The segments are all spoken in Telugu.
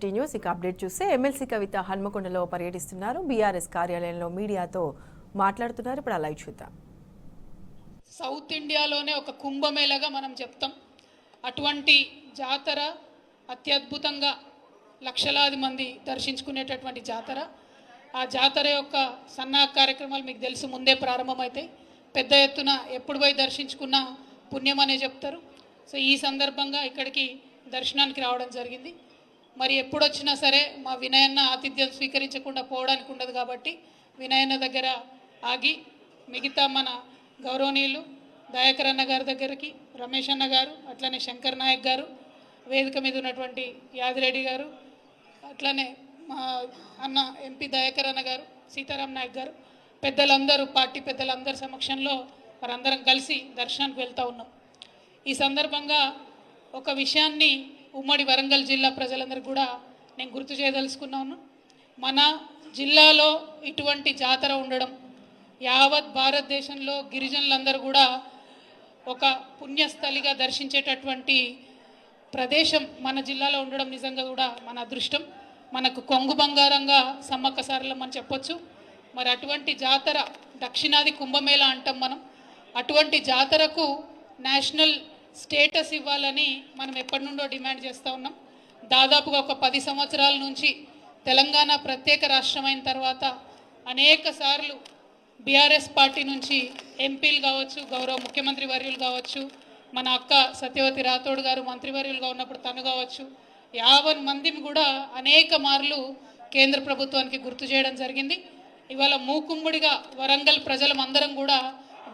సిటీ న్యూస్ ఇక అప్డేట్ చూస్తే ఎమ్మెల్సీ కవిత హన్మకొండలో పర్యటిస్తున్నారు. బీఆర్ఎస్ కార్యాలయంలో మీడియాతో మాట్లాడుతున్నారు. ఇప్పుడు లైవ్ చూద్దాం. సౌత్ ఇండియాలోనే ఒక కుంభమేళగా మనం చెప్తాం. అటువంటి జాతర అత్యద్భుతంగా లక్షలాది మంది దర్శించుకునేటటువంటి జాతర. ఆ జాతర యొక్క సన్నాహ కార్యక్రమాలు మీకు తెలుసు ముందే ప్రారంభమవుతాయి. పెద్ద ఎత్తున ఎప్పుడు పోయి దర్శించుకున్న పుణ్యం అనే చెప్తారు. సో ఈ సందర్భంగా ఇక్కడికి దర్శనానికి రావడం జరిగింది. మరి ఎప్పుడు వచ్చినా సరే మా వినయన్న ఆతిథ్యం స్వీకరించకుండా పోవడానికి ఉండదు కాబట్టి వినయన్న దగ్గర ఆగి మిగతా మన గౌరవనీయులు దయాకర్ అన్న గారి దగ్గరికి, రమేష్ అన్న గారు, అట్లనే శంకర్ నాయక్ గారు, వేదిక మీద ఉన్నటువంటి యాదిరెడ్డి గారు, అట్లనే మా అన్న ఎంపీ దయాకర్ అన్న గారు, సీతారాం నాయక్ గారు, పెద్దలందరూ పార్టీ పెద్దలందరి సమక్షంలో మరందరం కలిసి దర్శనానికి వెళ్తూ ఉన్నాం. ఈ సందర్భంగా ఒక విషయాన్ని ఉమ్మడి వరంగల్ జిల్లా ప్రజలందరికీ కూడా నేను గుర్తు చేయదలుచుకున్నాను. మన జిల్లాలో ఇటువంటి జాతర ఉండడం, యావత్ భారతదేశంలో గిరిజనులందరూ కూడా ఒక పుణ్యస్థలిగా దర్శించేటటువంటి ప్రదేశం మన జిల్లాలో ఉండడం నిజంగా కూడా మన అదృష్టం. మనకు కొంగు బంగారంగా సమ్మక్క సారలమ్మ అని చెప్పొచ్చు. మరి అటువంటి జాతర దక్షిణాది కుంభమేళ అంటాం మనం. అటువంటి జాతరకు నేషనల్ స్టేటస్ ఇవ్వాలని మనం ఎప్పటి నుండో డిమాండ్ చేస్తూ ఉన్నాం. దాదాపుగా ఒక 10 సంవత్సరాల నుంచి తెలంగాణ ప్రత్యేక రాష్ట్రమైన తర్వాత అనేక సార్లు బీఆర్ఎస్ పార్టీ నుంచి ఎంపీలు కావచ్చు, గౌరవ ముఖ్యమంత్రి వర్యులు కావచ్చు, మన అక్క సత్యవతి రాథోడ్ గారు మంత్రివర్యులుగా ఉన్నప్పుడు తను కావచ్చు, 50 మందిని కూడా అనేక మార్లు కేంద్ర ప్రభుత్వానికి గుర్తు చేయడం జరిగింది. ఇవాళ మూకుమ్మడిగా వరంగల్ ప్రజలందరం కూడా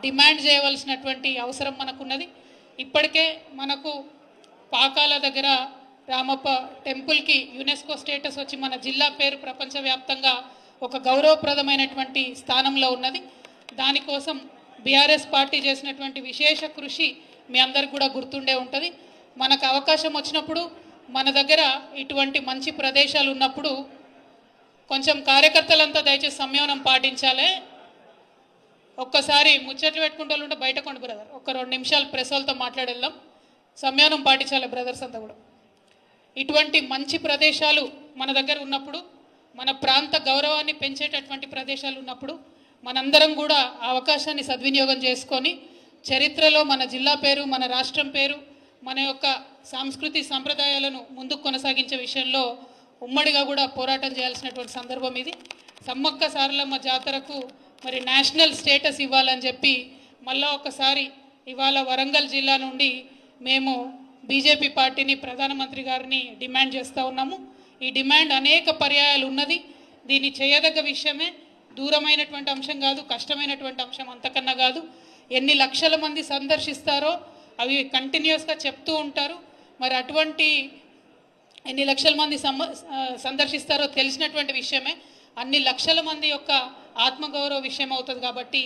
డిమాండ్ చేయవలసినటువంటి అవసరం మనకున్నది. ఇప్పటికే మనకు పాకాల దగ్గర రామప్ప టెంపుల్కి యునెస్కో స్టేటస్ వచ్చి మన జిల్లా పేరు ప్రపంచవ్యాప్తంగా ఒక గౌరవప్రదమైనటువంటి స్థానంలో ఉన్నది. దానికోసం బీఆర్ఎస్ పార్టీ చేసినటువంటి విశేష కృషి మీ అందరికి కూడా గుర్తుండే ఉంటుంది. మనకు అవకాశం వచ్చినప్పుడు మన దగ్గర ఇటువంటి మంచి ప్రదేశాలు ఉన్నప్పుడు కొంచెం కార్యకర్తలంతా దయచేసి సంయమనం పాటించాలి. ఒక్కసారి ముచ్చట్లు పెట్టుకుంటూ ఉంటే బయట కొండ బ్రదర్, ఒక 2 నిమిషాలు ప్రెస్ వాళ్ళతో మాట్లాడేద్దాం. సంయమనం పాటించాలి బ్రదర్స్ అంతా కూడా. ఇటువంటి మంచి ప్రదేశాలు మన దగ్గర ఉన్నప్పుడు, మన ప్రాంత గౌరవాన్ని పెంచేటటువంటి ప్రదేశాలు ఉన్నప్పుడు మనందరం కూడా ఆ అవకాశాన్ని సద్వినియోగం చేసుకొని చరిత్రలో మన జిల్లా పేరు, మన రాష్ట్రం పేరు, మన యొక్క సంస్కృతి సంప్రదాయాలను ముందుకు కొనసాగించే విషయంలో ఉమ్మడిగా కూడా పోరాటం చేయాల్సినటువంటి సందర్భం ఇది. సమ్మక్క సారలమ్మ జాతరకు మరి నేషనల్ స్టేటస్ ఇవ్వాలని చెప్పి మళ్ళా ఒకసారి ఇవాళ వరంగల్ జిల్లా నుండి మేము బీజేపీ పార్టీని, ప్రధానమంత్రి గారిని డిమాండ్ చేస్తూ ఉన్నాము. ఈ డిమాండ్ అనేక పర్యాయాలు ఉన్నది. దీన్ని చేయదగ్గ విషయమే, దూరమైనటువంటి అంశం కాదు, కష్టమైనటువంటి అంశం అంతకన్నా కాదు. ఎన్ని లక్షల మంది సందర్శిస్తారో అవి కంటిన్యూస్గా చెప్తూ ఉంటారు. మరి అటువంటి ఎన్ని లక్షల మంది సందర్శిస్తారో తెలిసినటువంటి విషయమే. అన్ని లక్షల మంది యొక్క ఆత్మగౌరవ విషయం అవుతుంది కాబట్టి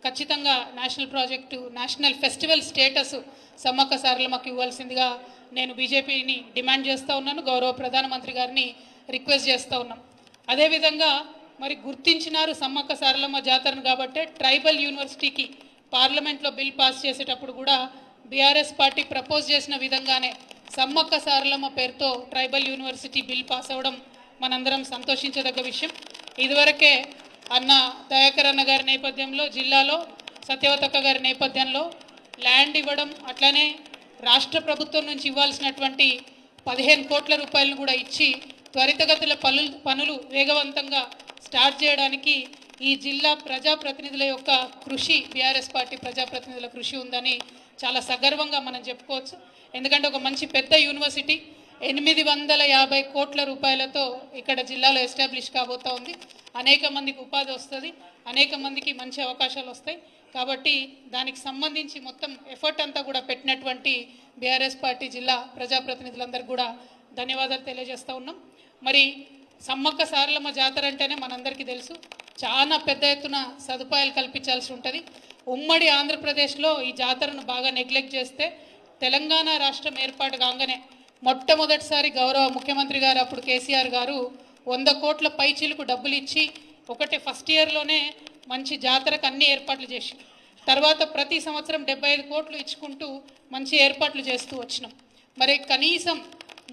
ఖచ్చితంగా national project, national festival status Sammakka సారలమ్మకి ఇవ్వాల్సిందిగా నేను బీజేపీని డిమాండ్ చేస్తూ ఉన్నాను. గౌరవ ప్రధానమంత్రి గారిని రిక్వెస్ట్ చేస్తూ ఉన్నాం. అదేవిధంగా మరి గుర్తించినారు సమ్మక్క సారలమ్మ జాతరను కాబట్టి ట్రైబల్ యూనివర్సిటీకి పార్లమెంట్లో బిల్ పాస్ చేసేటప్పుడు కూడా బీఆర్ఎస్ పార్టీ ప్రపోజ్ చేసిన విధంగానే సమ్మక్క సారలమ్మ పేరుతో ట్రైబల్ యూనివర్సిటీ బిల్ పాస్ అవ్వడం మనందరం సంతోషించదగ్గ విషయం. ఇదివరకే అన్న దయాకర్ అన్న గారి నేపథ్యంలో, జిల్లాలో సత్యవతక్క గారి నేపథ్యంలో ల్యాండ్ ఇవ్వడం, అట్లనే రాష్ట్ర ప్రభుత్వం నుంచి ఇవ్వాల్సినటువంటి 15 కోట్ల రూపాయలను కూడా ఇచ్చి త్వరితగతుల పనులు వేగవంతంగా స్టార్ట్ చేయడానికి ఈ జిల్లా ప్రజాప్రతినిధుల యొక్క కృషి, బీఆర్ఎస్ పార్టీ ప్రజాప్రతినిధుల కృషి ఉందని చాలా సగర్వంగా మనం చెప్పుకోవచ్చు. ఎందుకంటే ఒక మంచి పెద్ద యూనివర్సిటీ 850 కోట్ల రూపాయలతో ఇక్కడ జిల్లాలో ఎస్టాబ్లిష్ కాబోతూ ఉంది. అనేక మందికి ఉపాధి వస్తుంది, అనేక మందికి మంచి అవకాశాలు వస్తాయి. కాబట్టి దానికి సంబంధించి మొత్తం ఎఫర్ట్ అంతా కూడా పెట్టినటువంటి బీఆర్ఎస్ పార్టీ జిల్లా ప్రజాప్రతినిధులందరికీ కూడా ధన్యవాదాలు తెలియజేస్తూ ఉన్నాం. మరి సమ్మక్క సారలమ్మ జాతర అంటేనే మనందరికీ తెలుసు, చాలా పెద్ద ఎత్తున సదుపాయాలు కల్పించాల్సి ఉంటుంది. ఉమ్మడి ఆంధ్రప్రదేశ్లో ఈ జాతరను బాగా నెగ్లెక్ట్ చేస్తే తెలంగాణ రాష్ట్రం ఏర్పాటు కాగానే మొట్టమొదటిసారి గౌరవ ముఖ్యమంత్రి గారు అప్పుడు కేసీఆర్ గారు 100 కోట్ల పైచీలకు డబ్బులు ఇచ్చి ఒకటే ఫస్ట్ ఇయర్లోనే మంచి జాతరకు అన్ని ఏర్పాట్లు చేసి తర్వాత ప్రతి సంవత్సరం 75 కోట్లు ఇచ్చుకుంటూ మంచి ఏర్పాట్లు చేస్తూ వచ్చినాం. మరి కనీసం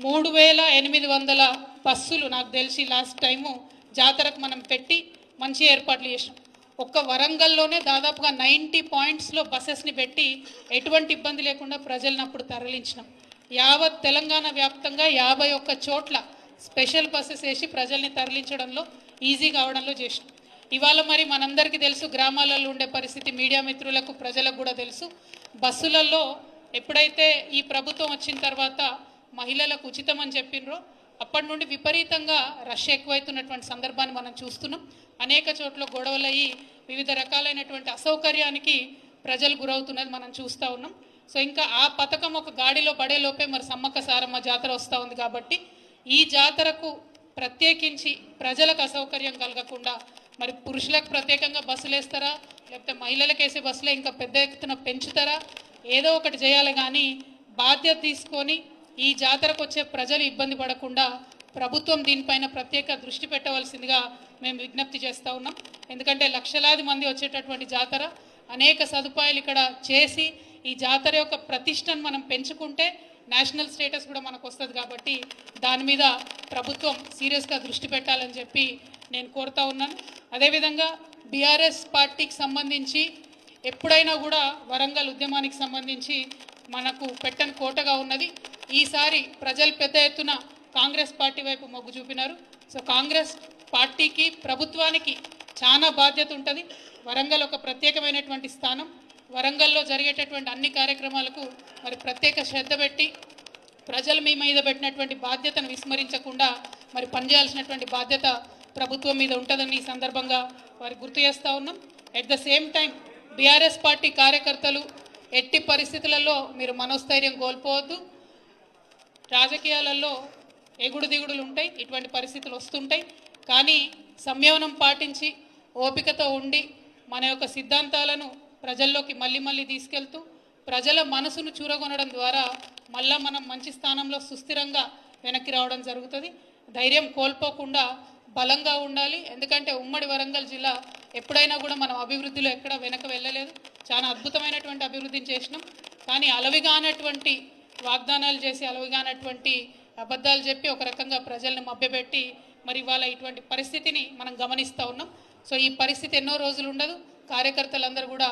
3800 బస్సులు నాకు తెలిసి లాస్ట్ టైము జాతరకు మనం పెట్టి మంచి ఏర్పాట్లు చేసినాం. ఒక్క వరంగల్లోనే దాదాపుగా 90 పాయింట్స్లో బస్సెస్ని పెట్టి ఎటువంటి ఇబ్బంది లేకుండా ప్రజలను అప్పుడు తరలించినాం. యావత్ తెలంగాణ వ్యాప్తంగా 51 చోట్ల స్పెషల్ బస్సెస్ వేసి ప్రజల్ని తరలించడంలో ఈజీ కావడంలో చేసినాం. ఇవాళ మరి మనందరికీ తెలుసు గ్రామాలలో ఉండే పరిస్థితి, మీడియా మిత్రులకు ప్రజలకు కూడా తెలుసు. బస్సులలో ఎప్పుడైతే ఈ ప్రభుత్వం వచ్చిన తర్వాత మహిళలకు ఉచితం అని చెప్పినరో అప్పటి నుండి విపరీతంగా రష్ ఎక్కువైతున్నటువంటి సందర్భాన్ని మనం చూస్తున్నాం. అనేక చోట్ల గొడవలయ్యి వివిధ రకాలైనటువంటి అసౌకర్యానికి ప్రజలు గురవుతున్నది మనం చూస్తూ ఉన్నాం. సో ఇంకా ఆ పథకం ఒక గాడిలో పడేలోపే మరి సమ్మక్క సారమ్మ జాతర వస్తూ ఉంది కాబట్టి ఈ జాతరకు ప్రత్యేకించి ప్రజలకు అసౌకర్యం కలగకుండా మరి పురుషులకు ప్రత్యేకంగా బస్సులు వేస్తారా, లేకపోతే మహిళలకు వేసే బస్సులే ఇంకా పెద్ద ఎత్తున పెంచుతారా, ఏదో ఒకటి చేయాలి. కానీ బాధ్యత తీసుకొని ఈ జాతరకు వచ్చే ప్రజలు ఇబ్బంది పడకుండా ప్రభుత్వం దీనిపైన ప్రత్యేక దృష్టి పెట్టవలసిందిగా మేము విజ్ఞప్తి చేస్తూ ఉన్నాం. ఎందుకంటే లక్షలాది మంది వచ్చేటటువంటి జాతర, అనేక సదుపాయాలు ఇక్కడ చేసి ఈ జాతర యొక్క ప్రతిష్టను మనం పెంచుకుంటే నేషనల్ స్టేటస్ కూడా మనకు వస్తుంది. కాబట్టి దాని మీద ప్రభుత్వం సీరియస్గా దృష్టి పెట్టాలని చెప్పి నేను కోరుతా ఉన్నాను. అదేవిధంగా బీఆర్ఎస్ పార్టీకి సంబంధించి ఎప్పుడైనా కూడా వరంగల్ ఉద్యమానికి సంబంధించి మనకు పెట్టని కోటగా ఉన్నది. ఈసారి ప్రజలు పెద్ద ఎత్తున కాంగ్రెస్ పార్టీ వైపు మొగ్గు చూపినారు. సో కాంగ్రెస్ పార్టీకి ప్రభుత్వానికి చాలా బాధ్యత ఉంటుంది. వరంగల్ ఒక ప్రత్యేకమైనటువంటి స్థానం. వరంగల్లో జరిగేటటువంటి అన్ని కార్యక్రమాలకు మరి ప్రత్యేక శ్రద్ధ పెట్టి ప్రజలు మీ మీద పెట్టినటువంటి బాధ్యతను విస్మరించకుండా మరి పనిచేయాల్సినటువంటి బాధ్యత ప్రభుత్వం మీద ఉంటుందని ఈ సందర్భంగా వారి గుర్తు చేస్తూ ఉన్నాం. At the same time BRS party కార్యకర్తలు ఎట్టి పరిస్థితులలో మీరు మనోస్థైర్యం కోల్పోవద్దు. రాజకీయాలలో ఎగుడు దిగుడులు ఉంటాయి, ఇటువంటి పరిస్థితులు వస్తుంటాయి. కానీ సంయమనం పాటించి ఓపికతో ఉండి మన యొక్క సిద్ధాంతాలను ప్రజల్లోకి మళ్ళీ తీసుకెళ్తూ ప్రజల మనసును చూరగొనడం ద్వారా మళ్ళా మనం మంచి స్థానంలో సుస్థిరంగా వెనక్కి రావడం జరుగుతుంది. ధైర్యం కోల్పోకుండా బలంగా ఉండాలి. ఎందుకంటే ఉమ్మడి వరంగల్ జిల్లా ఎప్పుడైనా కూడా మనం అభివృద్ధిలో ఎక్కడ వెనక వెళ్ళలేదు. చాలా అద్భుతమైనటువంటి అభివృద్ధిని చేసినాం. కానీ అలవిగానటువంటి వాగ్దానాలు చేసి అలవిగానటువంటి అబద్ధాలు చెప్పి ఒక రకంగా ప్రజల్ని మభ్యపెట్టి మరి ఇవాళ ఇటువంటి పరిస్థితిని మనం గమనిస్తూ ఉన్నాం. సో ఈ పరిస్థితి ఎన్నో రోజులు ఉండదు. కార్యకర్తలందరూ కూడా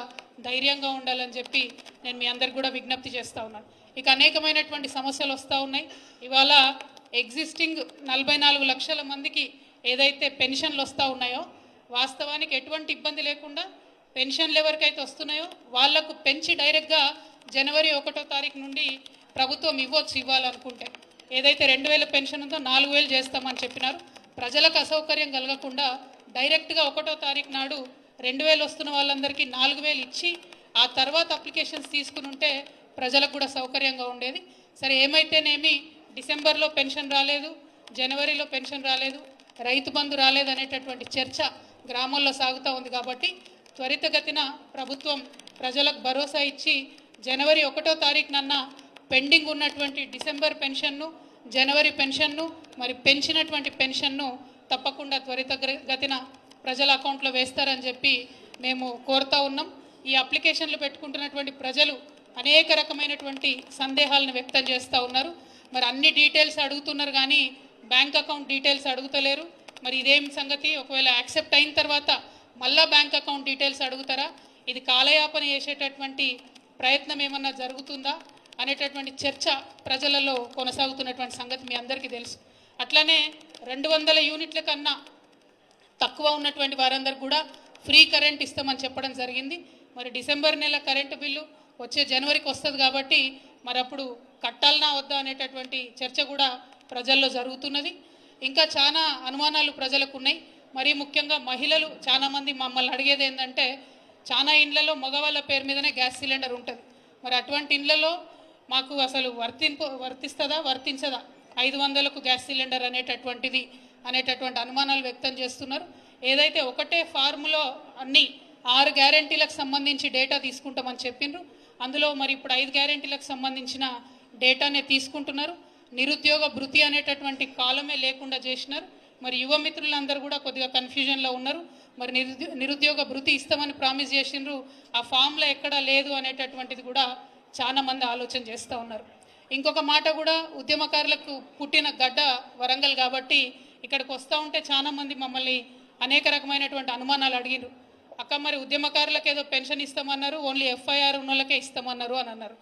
ధైర్యంగా ఉండాలని చెప్పి నేను మీ అందరికి కూడా విజ్ఞప్తి చేస్తూ ఉన్నాను. ఇక అనేకమైనటువంటి సమస్యలు వస్తూ ఉన్నాయి. ఇవాళ ఎగ్జిస్టింగ్ 44 లక్షల మందికి ఏదైతే పెన్షన్లు వస్తూ ఉన్నాయో వాస్తవానికి ఎటువంటి ఇబ్బంది లేకుండా పెన్షన్లు ఎవరికైతే వస్తున్నాయో వాళ్లకు పెంచి డైరెక్ట్గా జనవరి 1వ తారీఖు నుండి ప్రభుత్వం ఇవ్వాలనుకుంటే ఏదైతే 2000 పెన్షన్ ఉందో 4000 చేస్తామని చెప్పినారు. ప్రజలకు అసౌకర్యం కలగకుండా డైరెక్ట్గా 1వ తారీఖు నాడు 2000 వస్తున్న వాళ్ళందరికీ 4000 ఇచ్చి ఆ తర్వాత అప్లికేషన్స్ తీసుకుని ఉంటే ప్రజలకు కూడా సౌకర్యంగా ఉండేది. సరే ఏమైతేనేమి డిసెంబర్లో పెన్షన్ రాలేదు, జనవరిలో పెన్షన్ రాలేదు, రైతు బంధు రాలేదు అనేటటువంటి చర్చ గ్రామాల్లో సాగుతూ ఉంది. కాబట్టి త్వరితగతిన ప్రభుత్వం ప్రజలకు భరోసా ఇచ్చి జనవరి 1వ తారీఖునన్నా పెండింగ్ ఉన్నటువంటి డిసెంబర్ పెన్షన్ను, జనవరి పెన్షన్ను మరి పెంచినటువంటి పెన్షన్ను తప్పకుండా త్వరితగతిన ప్రజల అకౌంట్లో వేస్తారని చెప్పి మేము కోరుతూ ఉన్నాం. ఈ అప్లికేషన్లు పెట్టుకుంటున్నటువంటి ప్రజలు అనేక రకమైనటువంటి సందేహాలను వ్యక్తం చేస్తూ ఉన్నారు. మరి అన్ని డీటెయిల్స్ అడుగుతున్నారు కానీ బ్యాంక్ అకౌంట్ డీటెయిల్స్ అడుగుతలేరు. మరి ఇదేం సంగతి? ఒకవేళ యాక్సెప్ట్ అయిన తర్వాత మళ్ళా బ్యాంక్ అకౌంట్ డీటెయిల్స్ అడుగుతారా? ఇది కాలయాపన చేసేటటువంటి ప్రయత్నం ఏమన్నా జరుగుతుందా అనేటటువంటి చర్చ ప్రజలలో కొనసాగుతున్నటువంటి సంగతి మీ అందరికీ తెలుసు. అట్లనే 200 యూనిట్ల కన్నా తక్కువ ఉన్నటువంటి వారందరికీ కూడా ఫ్రీ కరెంట్ ఇస్తామని చెప్పడం జరిగింది. మరి డిసెంబర్ నెల కరెంటు బిల్లు వచ్చే జనవరికి వస్తుంది కాబట్టి మరి అప్పుడు కట్టాలనా వద్దా అనేటటువంటి చర్చ కూడా ప్రజల్లో జరుగుతున్నది. ఇంకా చాలా అనుమానాలు ప్రజలకు ఉన్నాయి. మరి ముఖ్యంగా మహిళలు చాలామంది మమ్మల్ని అడిగేది ఏంటంటే చాలా ఇండ్లలో మగవాళ్ళ పేరు మీదనే గ్యాస్ సిలిండర్ ఉంటుంది. మరి అటువంటి ఇండ్లలో మాకు అసలు వర్తించదా 500కు గ్యాస్ సిలిండర్ అనేటటువంటి అనుమానాలు వ్యక్తం చేస్తున్నారు. ఏదైతే ఒకటే ఫార్ములో అన్ని 6 గ్యారెంటీలకు సంబంధించి డేటా తీసుకుంటామని చెప్పిండ్రు. అందులో మరి ఇప్పుడు 5 గ్యారెంటీలకు సంబంధించిన డేటానే తీసుకుంటున్నారు. నిరుద్యోగ భృతి అనేటటువంటి కాలమే లేకుండా చేసినారు. మరి యువ మిత్రులందరూ కూడా కొద్దిగా కన్ఫ్యూజన్లో ఉన్నారు. మరి నిరుద్యోగ భృతి ఇస్తామని ప్రామిస్ చేసిండ్రు, ఆ ఫామ్లో ఎక్కడా లేదు అనేటటువంటిది కూడా చాలా మంది ఆలోచన చేస్తూ ఉన్నారు. ఇంకొక మాట కూడా, ఉద్యమకారులకు పుట్టిన గడ్డ వరంగల్ కాబట్టి ఇక్కడికి వస్తూ ఉంటే చాలామంది మమ్మల్ని అనేక రకమైనటువంటి అనుమానాలు అడిగినారు. అక్క మరి ఉద్యమకారులకు ఏదో పెన్షన్ ఇస్తామన్నారు, ఓన్లీ ఎఫ్ఐఆర్ ఉన్న వాళ్ళకే ఇస్తామన్నారు అని అన్నారు.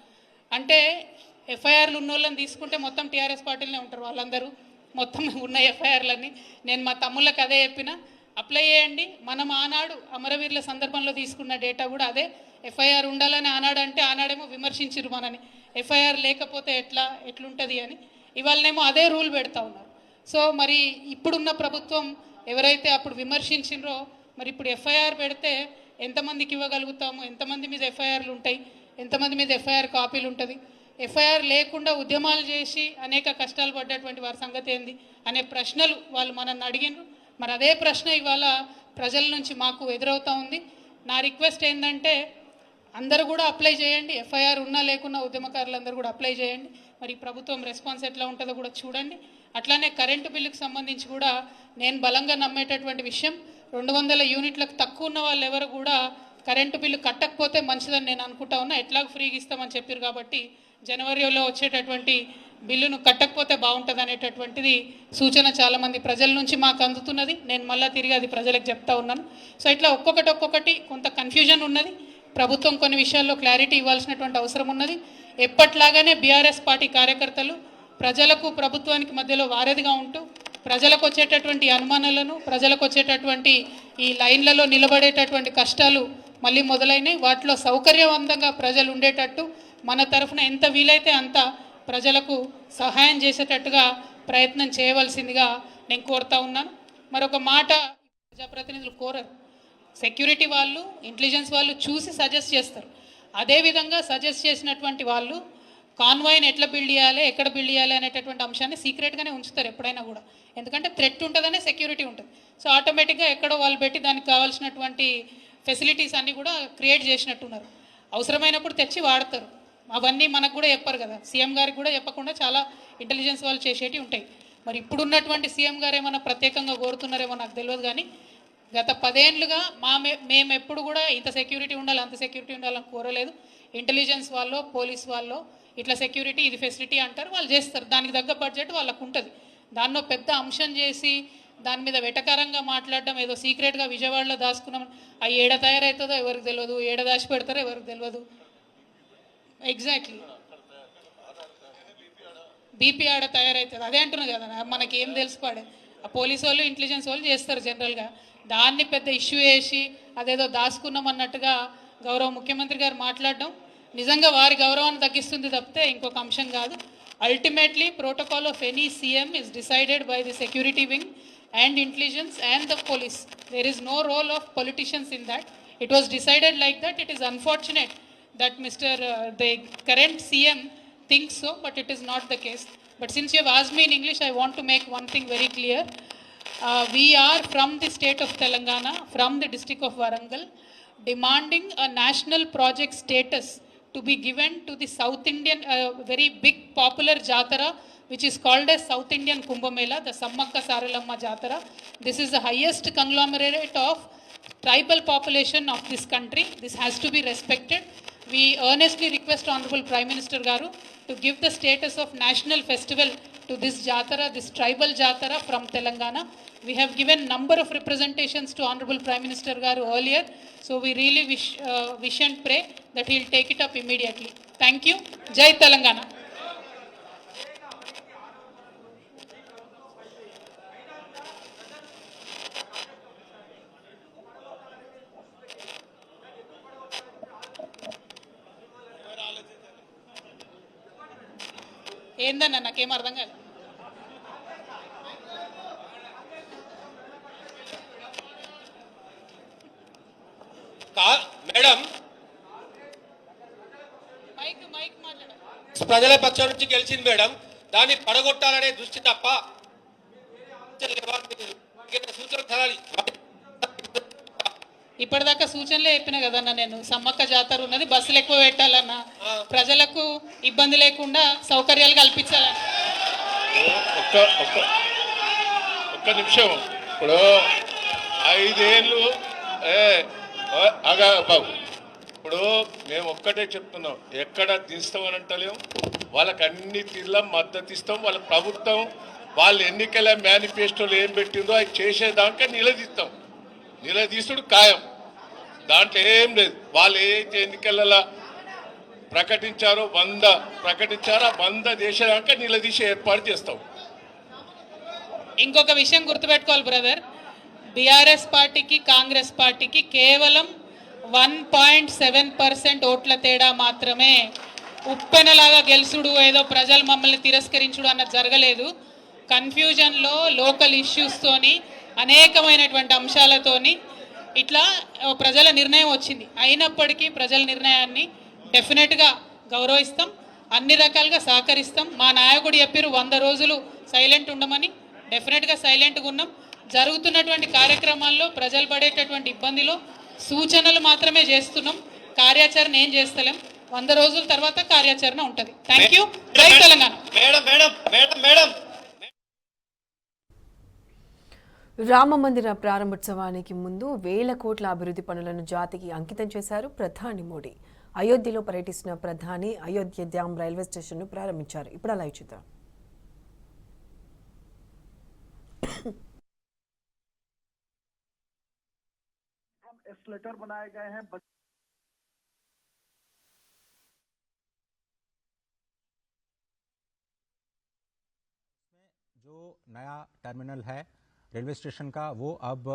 అంటే ఎఫ్ఐఆర్లు ఉన్న వాళ్ళని తీసుకుంటే మొత్తం టీఆర్ఎస్ పార్టీలోనే ఉంటారు వాళ్ళందరూ, మొత్తం ఉన్న ఎఫ్ఐఆర్లన్నీ. నేను మా తమ్ముళ్ళకి అదే చెప్పిన, అప్లై చేయండి. మనం ఆనాడు అమరవీరుల సందర్భంలో తీసుకున్న డేటా కూడా అదే, ఎఫ్ఐఆర్ ఉండాలని ఆనాడు అంటే ఆనాడేమో విమర్శించారు మనని, ఎఫ్ఐఆర్ లేకపోతే ఎట్లుంటుంది అని. ఇవాళనేమో అదే రూల్ పెడతా ఉన్నారు. సో మరి ఇప్పుడున్న ప్రభుత్వం ఎవరైతే అప్పుడు విమర్శించిండ్రో, మరి ఇప్పుడు ఎఫ్ఐఆర్ పెడితే ఎంతమందికి ఇవ్వగలుగుతాము, ఎంతమంది మీద ఎఫ్ఐఆర్లు ఉంటాయి, ఎంతమంది మీద ఎఫ్ఐఆర్ కాపీలు ఉంటుంది, ఎఫ్ఐఆర్ లేకుండా ఉద్యమాలు చేసి అనేక కష్టాలు పడ్డటువంటి వారి సంగతి ఏంది అనే ప్రశ్నలు వాళ్ళు మనల్ని అడిగినారు. మరి అదే ప్రశ్న ఇవాళ ప్రజల నుంచి మాకు ఎదురవుతూ ఉంది. నా రిక్వెస్ట్ ఏంటంటే అందరూ కూడా అప్లై చేయండి, ఎఫ్ఐఆర్ ఉన్నా లేకున్నా ఉద్యమకారులందరూ కూడా అప్లై చేయండి. మరి ప్రభుత్వం రెస్పాన్స్ ఎట్లా ఉంటుందో కూడా చూడండి. అట్లానే కరెంటు బిల్లుకు సంబంధించి కూడా నేను బలంగా నమ్మేటటువంటి విషయం, 200 యూనిట్లకు తక్కువ ఉన్న వాళ్ళు ఎవరు కూడా కరెంటు బిల్లు కట్టకపోతే మంచిదని నేను అనుకుంటా ఉన్నా. ఎట్లాగో ఫ్రీగా ఇస్తామని చెప్పారు కాబట్టి జనవరిలో వచ్చేటటువంటి బిల్లును కట్టకపోతే బాగుంటుంది అనేటటువంటిది సూచన చాలామంది ప్రజల నుంచి మాకు అందుతున్నది. నేను మళ్ళీ తిరిగి అది ప్రజలకు చెప్తా ఉన్నాను. సో ఇట్లా ఒక్కొక్కటి కొంత కన్ఫ్యూజన్ ఉన్నది. ప్రభుత్వం కొన్ని విషయాల్లో క్లారిటీ ఇవ్వాల్సినటువంటి అవసరం ఉన్నది. ఎప్పట్లాగానే బీఆర్ఎస్ పార్టీ కార్యకర్తలు ప్రజలకు ప్రభుత్వానికి మధ్యలో వారధిగా ఉంటూ ప్రజలకు వచ్చేటటువంటి అనుమానాలను, ప్రజలకు వచ్చేటటువంటి ఈ లైన్లలో నిలబడేటటువంటి కష్టాలు మళ్ళీ మొదలైనవి. వాటిలో సౌకర్యవంతంగా ప్రజలు ఉండేటట్టు మన తరఫున ఎంత వీలైతే అంత ప్రజలకు సహాయం చేసేటట్టుగా ప్రయత్నం చేయవలసిందిగా నేను కోరుతా ఉన్నాను. మరొక మాట ప్రజాప్రతినిధులు కోరరు, సెక్యూరిటీ వాళ్ళు, ఇంటెలిజెన్స్ వాళ్ళు చూసి సజెస్ట్ చేస్తారు. అదేవిధంగా సజెస్ట్ చేసినటువంటి వాళ్ళు కాన్వాయ్ని ఎట్లా బిల్డ్ చేయాలి, ఎక్కడ బిల్డ్ చేయాలి అనేటటువంటి అంశాన్ని సీక్రెట్గానే ఉంచుతారు ఎప్పుడైనా కూడా. ఎందుకంటే థ్రెట్ ఉంటుందనే సెక్యూరిటీ ఉంటుంది. సో ఆటోమేటిక్గా ఎక్కడో వాళ్ళు పెట్టి దానికి కావాల్సినటువంటి ఫెసిలిటీస్ అన్నీ కూడా క్రియేట్ చేసినట్టున్నారు. అవసరమైనప్పుడు తెచ్చి వాడతారు. అవన్నీ మనకు కూడా చెప్పరు కదా, సీఎం గారికి కూడా చెప్పకుండా చాలా ఇంటెలిజెన్స్ వాళ్ళు చేసేటివి ఉంటాయి. మరి ఇప్పుడున్నటువంటి సీఎం గారు ఏమైనా ప్రత్యేకంగా కోరుతున్నారేమో నాకు తెలియదు. కానీ గత 10 ఏళ్ళుగా మేము ఎప్పుడు కూడా ఇంత సెక్యూరిటీ ఉండాలి, అంత సెక్యూరిటీ ఉండాలని కోరలేదు. ఇంటెలిజెన్స్ వాళ్ళు, పోలీస్ వాళ్ళు ఇట్లా సెక్యూరిటీ ఇది ఫెసిలిటీ అంటారు, వాళ్ళు చేస్తారు. దానికి తగ్గ బడ్జెట్ వాళ్ళకు ఉంటుంది. దాన్నో పెద్ద అంశం చేసి దాని మీద వెటకారంగా మాట్లాడడం, ఏదో సీక్రెట్గా విజయవాడలో దాచుకున్నాం, అవి ఏడ తయారవుతుందో ఎవరికి తెలియదు, ఏడ దాచి పెడతారో ఎవరికి తెలియదు. ఎగ్జాక్ట్లీ బీపీ ఆడ తయారవుతుంది, అదే అంటున్నారు కదా, మనకి ఏం తెలుసుపాడే. ఆ పోలీసు వాళ్ళు, ఇంటెలిజెన్స్ వాళ్ళు చేస్తారు జనరల్గా. దాన్ని పెద్ద ఇష్యూ వేసి అదేదో దాచుకున్నాం అన్నట్టుగా గౌరవ ముఖ్యమంత్రి గారు మాట్లాడడం నిజంగా వారి గౌరవాన్ని తగ్గిస్తుంది తప్పితే ఇంకొక అంశం కాదు. Ultimately protocol of any CM is decided by the security wing and intelligence and the police. There is no role of politicians in that. It was decided like that. It is unfortunate that the current CM thinks so, but it is not the case. But since you have asked me in English, I want to make one thing very clear. We are from the state of Telangana, from the district of Warangal, demanding a national project status to be given to the South Indian, very big popular Jatara, which is called as South Indian Kumbh Mela, the Sammakka Saralamma Jatara. This is the highest conglomerate of tribal population of this country. This has to be respected. We earnestly request Honorable Prime Minister Garu to give the status of national festival to this Jatara, this tribal Jatara from Telangana. We have given number of representations to Honorable Prime Minister Garu earlier. So we really wish and pray that he will take it up immediately. Thank you. Jai Telangana. ఏందన్నా నాకేం అర్థం కాదు. మేడం మైక్ మాట్లాడ ప్రజల పక్షం నుంచి గెలిచింది మేడం, దాన్ని పడగొట్టాలనే దృష్టి తప్ప ఇప్పటిదాకా సూచనలే చెప్పిన కదన్నా నేను. సమ్మక్క జాతర ఉన్నది, బస్సులు ఎక్కువ పెట్టాలన్నా, ప్రజలకు ఇబ్బంది లేకుండా సౌకర్యాలు కల్పించాలన్నా. ఒక్క నిమిషం. ఇప్పుడు 5 ఏళ్ళు బాబు, ఇప్పుడు మేము ఒక్కటే చెప్తున్నాం, ఎక్కడ దించుతామని అంటలేము, వాళ్ళకి అన్ని తీర్ల మద్దతు ఇస్తాం. వాళ్ళ ప్రభుత్వం వాళ్ళ ఎన్నికల మేనిఫెస్టోలో ఏం పెట్టిందో అది చేసేదాకా నిలదీస్తాం. నిలదీసుడు ఖాయం, దాంట్లో ఏం లేదు. వాళ్ళు ఏదైతే ఎన్నికలలో ప్రకటించారో 100 ప్రకటించారో 100 చేసేదాకా నిలదీసే ఏర్పాటు చేస్తాం. ఇంకొక విషయం గుర్తుపెట్టుకోవాలి బ్రదర్, బీఆర్ఎస్ పార్టీకి కాంగ్రెస్ పార్టీకి కేవలం 1.7% ఓట్ల తేడా మాత్రమే. ఉప్పెనలాగా గెలుసుడు, ఏదో ప్రజలు మమ్మల్ని తిరస్కరించుడు అన్నది జరగలేదు. కన్ఫ్యూజన్లో లోకల్ ఇష్యూస్తోని అనేకమైనటువంటి అంశాలతోని ఇట్లా ప్రజల నిర్ణయం వచ్చింది. అయినప్పటికీ ప్రజల నిర్ణయాన్ని డెఫినెట్గా గౌరవిస్తాం, అన్ని రకాలుగా సహకరిస్తాం. మా నాయకుడు చెప్పారు 100 రోజులు సైలెంట్ ఉండమని, డెఫినెట్గా సైలెంట్గా ఉన్నాం. జరుగుతున్నటువంటి కార్యక్రమాల్లో ప్రజలు పడేటటువంటి ఇబ్బందిలో సూచనలు మాత్రమే చేస్తున్నాం, కార్యాచరణ ఏం చేస్తలేం. 100 రోజుల తర్వాత కార్యాచరణ ఉంటుంది. Thank you. జై తెలంగాణ. రామ మందిర ప్రారంభోత్సవానికి ముందు 1000 కోట్ల అభివృద్ధి పనులను జాతికి అంకితం చేశారు ప్రధాని మోడీ. అయోధ్యలో పర్యటిస్తున్న ప్రధాని అయోధ్య డ్యామ్ రైల్వే స్టేషన్ను ప్రారంభించారు. ఇప్పుడు లైవ్ చూద్దాం. एस्केलेटर बनाए गए हैं। जो नया टर्मिनल है रेलवे स्टेशन का वो अब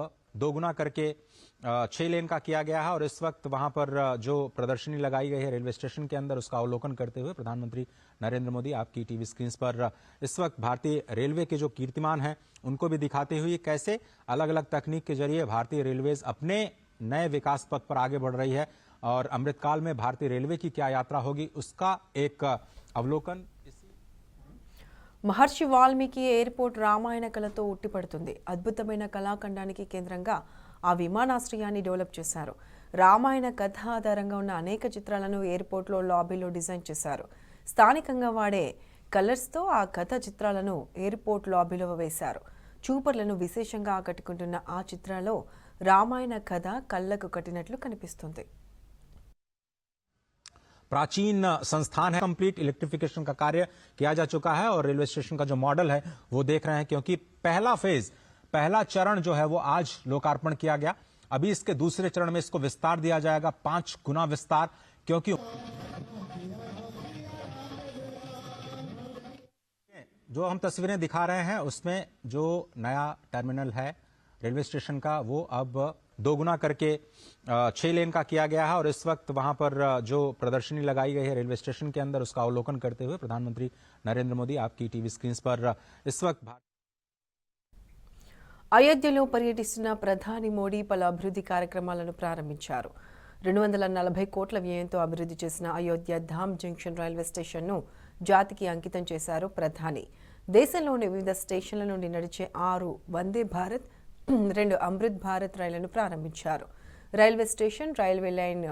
2 गुना करके 6 लेन का किया गया है और इस वक्त वहां पर जो प्रदर्शनी लगाई गई है रेलवे स्टेशन के अंदर उसका अवलोकन करते हुए प्रधानमंत्री नरेंद्र मोदी आपकी टीवी स्क्रीन पर इस वक्त भारतीय रेलवे के जो कीर्तिमान हैं उनको भी दिखाते हुए कैसे अलग अलग तकनीक के जरिए भारतीय रेलवेज अपने नए विकास पथ पर आगे बढ़ रही है और अमृतकाल में भारतीय रेलवे की क्या यात्रा होगी उसका एक अवलोकन. మహర్షి వాల్మీకి ఎయిర్పోర్ట్ రామాయణ కళతో ఉట్టిపడుతుంది. అద్భుతమైన కళాఖండానికి కేంద్రంగా ఆ విమానాశ్రయాన్ని డెవలప్ చేశారు. రామాయణ కథ ఆధారంగా ఉన్న అనేక చిత్రాలను ఎయిర్పోర్ట్లో లాబీలో డిజైన్ చేశారు. స్థానికంగా వాడే కలర్స్తో ఆ కథ చిత్రాలను ఎయిర్పోర్ట్ లాబీలో వేశారు. చూపర్లను విశేషంగా ఆకట్టుకుంటున్న ఆ చిత్రాల్లో రామాయణ కథ కళ్ళకు కట్టినట్లు కనిపిస్తుంది. प्राचीन संस्थान है, कंप्लीट इलेक्ट्रिफिकेशन का कार्य किया जा चुका है और रेलवे स्टेशन का जो मॉडल है वो देख रहे हैं क्योंकि पहला चरण जो है वो आज लोकार्पण किया गया. अभी इसके दूसरे चरण में इसको विस्तार दिया जाएगा, 5 गुना विस्तार, क्योंकि जो हम तस्वीरें दिखा रहे हैं उसमें जो नया टर्मिनल है रेलवे स्टेशन का वो अब 2 गुना करके 6 लेन का किया गया है और इस वक्त वहां पर जो प्रदर्शनी लगाई गई है रेलवे स्टेशन के अंदर उसका अवलोकन करते हुए प्रधानमंत्री नरेंद्र मोदी आपकी टीवी स्क्रीन पर इस वक्त అయోధ్యలో పర్యటిస్తున్న ప్రధాని మోడీ పలు అభివృద్ధి కార్యక్రమాలను ప్రారంభించారు. 240 కోట్ల వ్యయంతో అభివృద్ధి చేసిన అయోధ్య ధామ్ జంక్షన్ రైల్వే స్టేషన్ను జాతికి అంకితం చేశారు ప్రధాని. దేశంలోని వివిధ స్టేషన్ల నుండి నడిచే 6 వందే భారత్, 2 అమృత్ భారత్ రైళ్లను ప్రారంభించారు. రైల్వే స్టేషన్, రైల్వే లైన్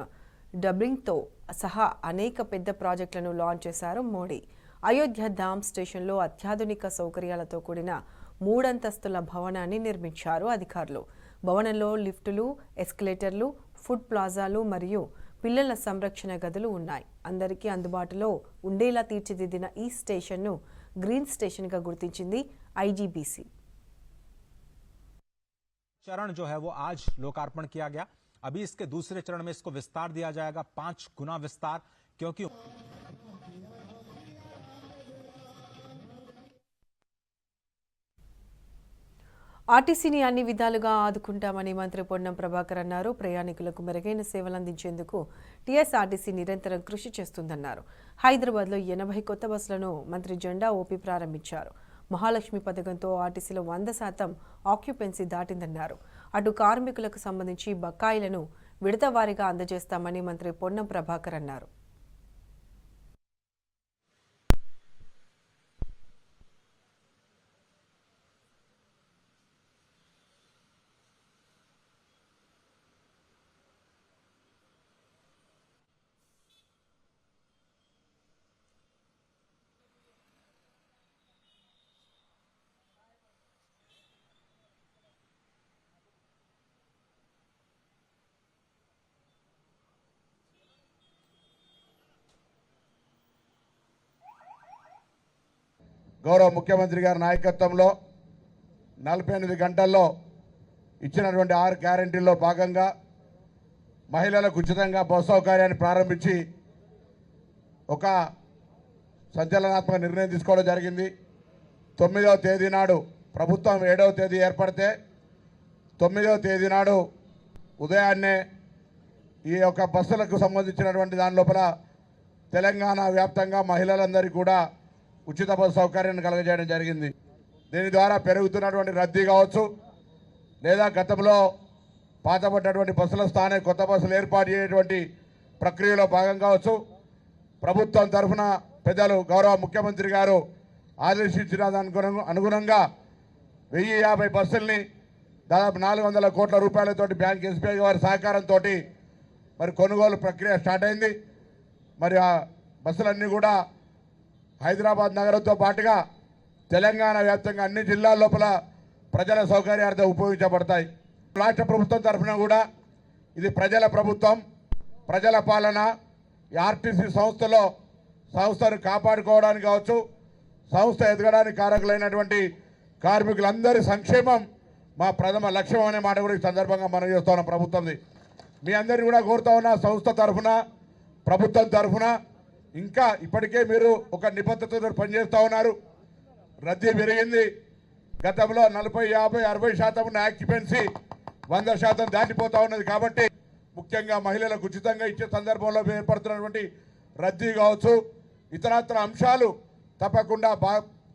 డబ్లింగ్తో సహా అనేక పెద్ద ప్రాజెక్టులను లాంచ్ చేశారు మోడీ. అయోధ్య ధామ్ స్టేషన్లో అత్యాధునిక సౌకర్యాలతో కూడిన 3 అంతస్తుల భవనాన్ని నిర్మించారు అధికారులు. భవనంలో లిఫ్టులు, ఎస్కలేటర్లు, ఫుడ్ ప్లాజాలు మరియు పిల్లల సంరక్షణ గదులు ఉన్నాయి. అందరికీ అందుబాటులో ఉండేలా తీర్చిదిద్దిన ఈ స్టేషన్ను గ్రీన్ స్టేషన్గా గుర్తించింది ఐజీబీసీ. चरण जो है वो आज लोकार्पण किया गया. अभी इसके दूसरे चरण में इसको विस्तार दिया जाएगा, 5 गुना विस्तार, क्योंकि ఆర్టీసీని అన్ని విధాలుగా ఆదుకుంటామని మంత్రి పొన్నం ప్రభాకర్ అన్నారు. ప్రయాణికులకు మెరుగైన సేవలు అందించేందుకు టీఎస్ఆర్టీసీ నిరంతరం కృషి చేస్తుందన్నారు. హైదరాబాద్లో 80 కొత్త బస్సులను మంత్రి జెండా ఊపి ప్రారంభించారు. మహాలక్ష్మి పథకంతో ఆర్టీసీలో 100% ఆక్యుపెన్సీ దాటిందన్నారు. అటు కార్మికులకు సంబంధించి బకాయిలను విడతవారీగా అందజేస్తామని మంత్రి పొన్నం ప్రభాకర్ అన్నారు. గౌరవ ముఖ్యమంత్రి గారి నాయకత్వంలో 48 గంటల్లో ఇచ్చినటువంటి 6 గ్యారెంటీల్లో భాగంగా మహిళలకు ఉచితంగా బస్సు సౌకర్యాన్ని ప్రారంభించి ఒక సంచలనాత్మక నిర్ణయం తీసుకోవడం జరిగింది. 9వ తేదీ నాడు ప్రభుత్వం 7వ తేదీ ఏర్పడితే 9వ తేదీ నాడు ఉదయాన్నే ఈ యొక్క బస్సులకు సంబంధించినటువంటి దాని లోపల తెలంగాణ వ్యాప్తంగా మహిళలందరికీ కూడా ఉచిత బస్సు సౌకర్యాన్ని కలగజేయడం జరిగింది. దీని ద్వారా పెరుగుతున్నటువంటి రద్దీ కావచ్చు, లేదా గతంలో పాతపడ్డటువంటి బస్సుల స్థానే కొత్త బస్సులు ఏర్పాటు చేయటువంటి ప్రక్రియలో భాగం కావచ్చు. ప్రభుత్వం తరఫున పెద్దలు గౌరవ ముఖ్యమంత్రి గారు ఆదేశించిన దానికి అనుగుణంగా 1050 బస్సుల్ని దాదాపు 400 కోట్ల రూపాయలతోటి బ్యాంక్ ఎస్బీఐ వారి సహకారంతో మరి కొనుగోలు ప్రక్రియ స్టార్ట్ అయింది. మరి ఆ బస్సులన్నీ కూడా హైదరాబాద్ నగరంతో పాటుగా తెలంగాణ వ్యాప్తంగా అన్ని జిల్లాల లోపల ప్రజల సౌకర్యార్థం ఉపయోగించబడతాయి. రాష్ట్ర ప్రభుత్వం తరఫున కూడా ఇది ప్రజల ప్రభుత్వం, ప్రజల పాలన. ఈ ఆర్టీసీ సంస్థను కాపాడుకోవడానికి కావచ్చు, సంస్థ ఎదగడానికి కారకులైనటువంటి కార్మికులందరి సంక్షేమం మా ప్రథమ లక్ష్యం అనే మాట కూడా ఈ సందర్భంగా మనం చేస్తూ ఉన్నాం ప్రభుత్వంది. మీ అందరినీ కూడా కోరుతా ఉన్నా, సంస్థ తరఫున ప్రభుత్వం తరఫున ఇంకా ఇప్పటికే మీరు ఒక నిబద్ధతతో పనిచేస్తూ ఉన్నారు. రద్దీ పెరిగింది. గతంలో 40, 50, 60% ఉన్న ఆక్యుపెన్సీ 100% దాటిపోతూ ఉన్నది. కాబట్టి ముఖ్యంగా మహిళలకు ఉచితంగా ఇచ్చే సందర్భంలో ఏర్పడుతున్నటువంటి రద్దీ కావచ్చు, ఇతరత్ర అంశాలు తప్పకుండా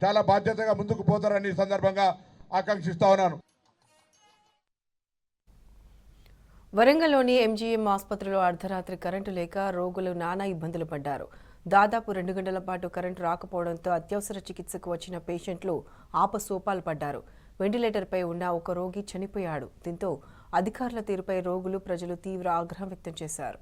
చాలా బాధ్యతగా ముందుకు పోతారని ఈ సందర్భంగా ఆకాంక్షిస్తా ఉన్నాను. వరంగల్లోని ఎంజీఎం ఆసుపత్రిలో అర్ధరాత్రి కరెంటు లేక రోగులు నానా ఇబ్బందులు పడ్డారు. దాదాపు 2 గంటల పాటు కరెంటు రాకపోవడంతో అత్యవసర చికిత్సకు వచ్చిన పేషెంట్లు ఆపసోపాలు పడ్డారు. వెంటిలేటర్పై ఉన్న ఒక రోగి చనిపోయాడు. దీంతో అధికారుల తీరుపై రోగులు, ప్రజలు తీవ్ర ఆగ్రహం వ్యక్తం చేశారు.